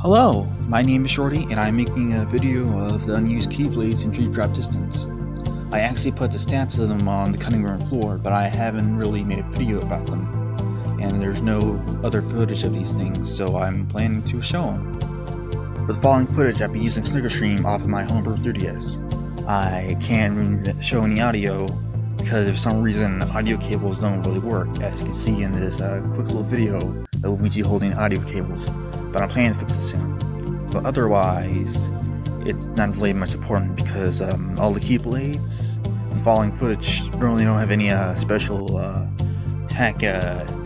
Hello, my name is Shorty and I'm making a video of the unused Keyblades in Dream Drop Distance. I actually put the stats of them on the cutting room floor, but I haven't really made a video about them. And there's no other footage of these things, so I'm planning to show them. For the following footage, I'll be using SnickerStream off of my homebrew 3DS. I can't show any audio because for some reason audio cables don't really work, as you can see in this quick little video of Luigi holding audio cables. But I'm planning to fix it soon. But otherwise, it's not really much important because all the Keyblades and following footage really don't have any special tech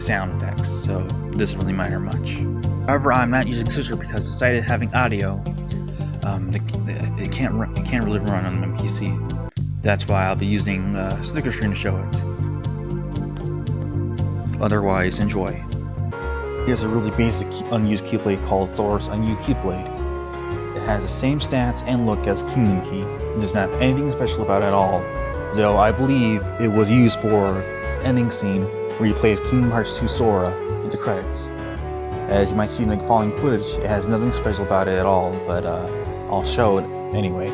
sound effects, so it doesn't really matter much. However, I'm not using Scissor because besides having audio, it can't really run on my PC. That's why I'll be using SnickerStream to show it. Otherwise, enjoy. Here's a really basic unused Keyblade called Thor's Unused Keyblade. It has the same stats and look as Kingdom Key. It does not have anything special about it at all, though I believe it was used for ending scene where you play as Kingdom Hearts 2 Sora with the credits. As you might see in the following footage, it has nothing special about it at all, but I'll show it anyway.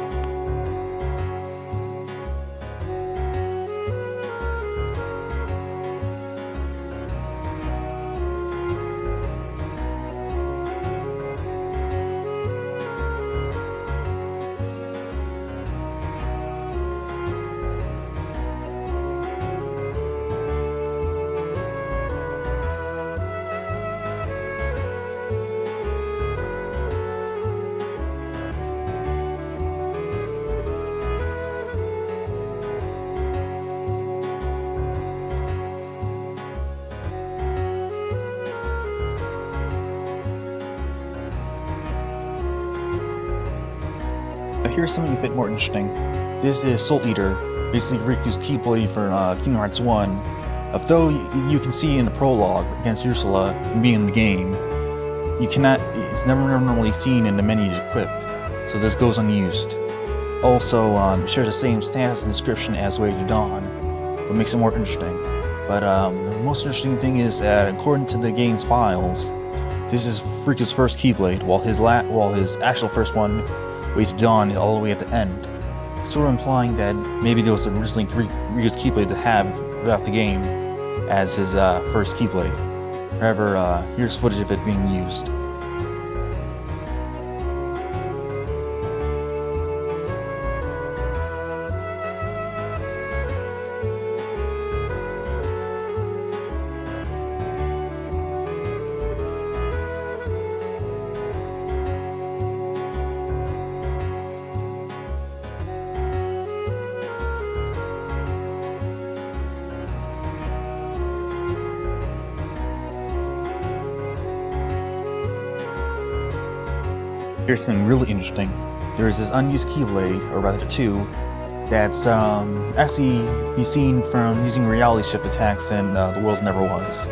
But here's something a bit more interesting. This is Soul Eater, basically Riku's Keyblade for Kingdom Hearts 1. Although you can see in the prologue against Ursula and being in the game, it's never normally seen in the menus equipped, so this goes unused. Also, it shares the same stats and description as Way to Dawn, what makes it more interesting. But the most interesting thing is that according to the game's files, this is Riku's first Keyblade, while his actual first one, Way to Dawn, is all the way at the end. Sort of implying that maybe there was originally Riku's Keyblade to have throughout the game as his first Keyblade. However, here's footage of it being used. Here's something really interesting. There's this unused Keyblade, or rather two, that's actually be seen from using reality shift attacks in The World Never Was.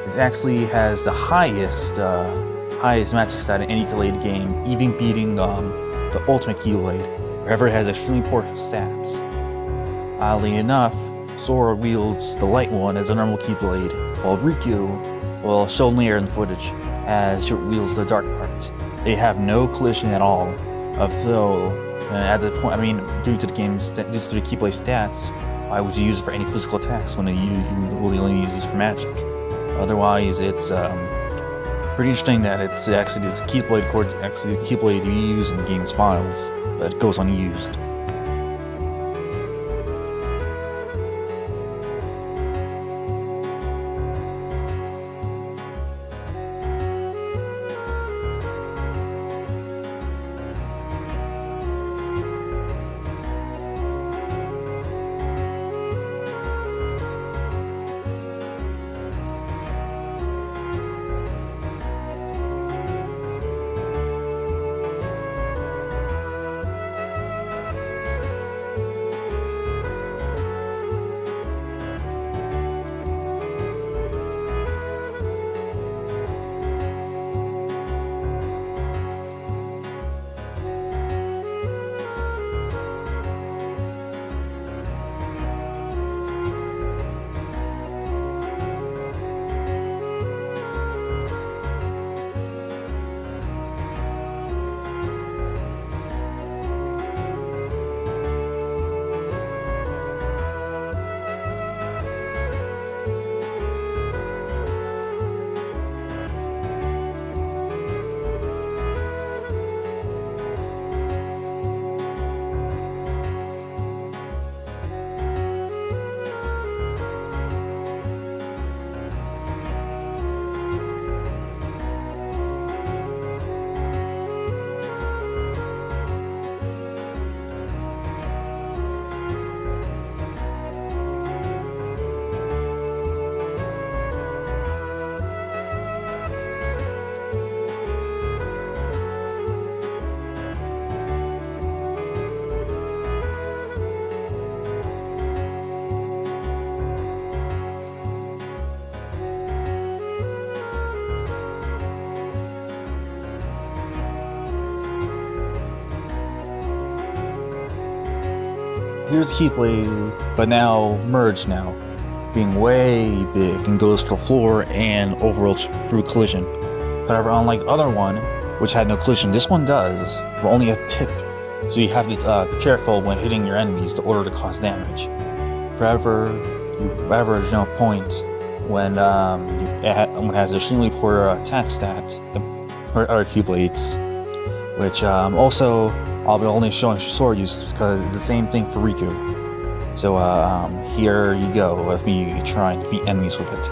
It actually has the highest magic stat in any Keyblade game, even beating the Ultimate Keyblade. However, it has extremely poor stats. Oddly enough, Sora wields the light one as a normal Keyblade, while Riku, well, shown later in the footage, as wields the dark part. They have no collision at all, although at the point, due to the Keyblade stats, why would you use it for any physical attacks when you really only use it for magic? Otherwise, it's pretty interesting that it's actually the Keyblade you use in the game's files, but it goes unused. here's the Keyblade, but now merged now, being way big and goes for the floor and overall through collision. However, unlike the other one, which had no collision, this one does, but only a tip. So you have to be careful when hitting your enemies in order to cause damage. Forever, you average no point when it has extremely poor attack stat compared to other Keyblades, which also I'll be only showing sword use because it's the same thing for Riku. So here you go with me trying to beat enemies with it.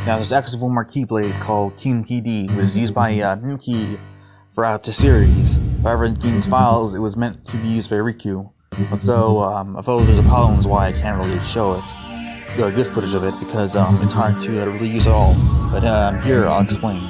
Now there's actually one more Keyblade called King PD, which is used by Nuki throughout the series. However, in King's files, it was meant to be used by Riku. Although, I thought there's a problem why I can't really show it, good footage of it, because it's hard to really use it all. But here, I'll explain.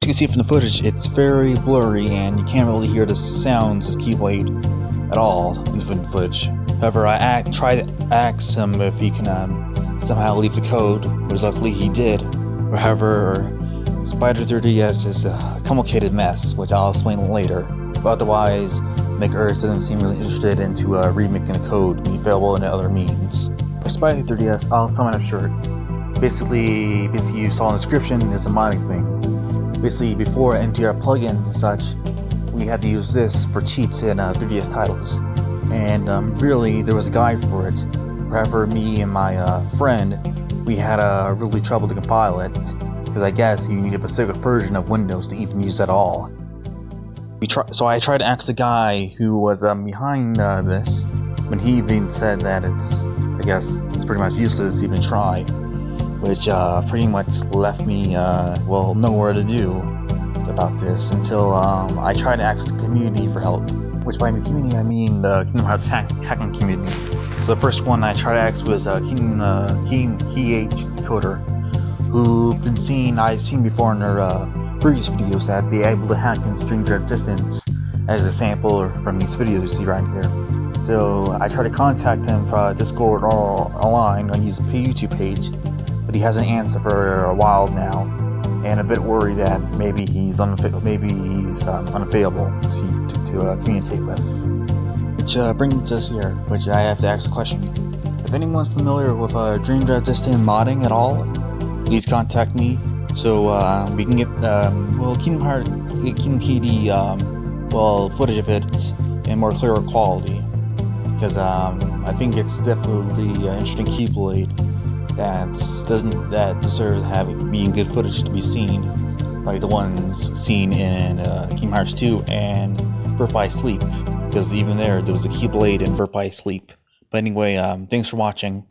As you can see from the footage, it's very blurry and you can't really hear the sounds of Keyblade at all in the footage. However, I tried to ask him if he can somehow leave the code, which luckily he did. However, Spider 3DS is a complicated mess, which I'll explain later. But otherwise, MakeEarth doesn't seem really interested into remaking the code to be available in other means. For Spider 3DS, I'll sum it up short. Basically you saw in the description, is a modding thing. Basically, before NTR plugins and such, we had to use this for cheats in 3DS titles. And really, there was a guide for it. However, me and my friend, we had really trouble to compile it, because I guess you need a specific version of Windows to even use it at all. So I tried to ask the guy who was behind this, when he even said that I guess it's pretty much useless to even try, which pretty much left me, nowhere to do about this until I tried to ask the community for help. Which by the community I mean the Kingdom Hearts hacking community. So the first one I tried to ask was King Decoder, I've seen before in their previous videos that they are able to hack in Dream Drop Distance as a sample from these videos you see right here. So I tried to contact him via Discord or online on his YouTube page, but he hasn't answered for a while now, and a bit worried that maybe he's unavailable to communicate with. Which brings us here, which I have to ask a question. If anyone's familiar with Dream Drop Distance modding at all, please contact me so we can get Kingdom Hearts KD footage of it in more clearer quality, because I think it's definitely an interesting Keyblade that deserves to have being good footage to be seen, like the ones seen in Kingdom Hearts 2 and Birth by Sleep, because even there was a Keyblade in Birth by Sleep. But anyway, thanks for watching.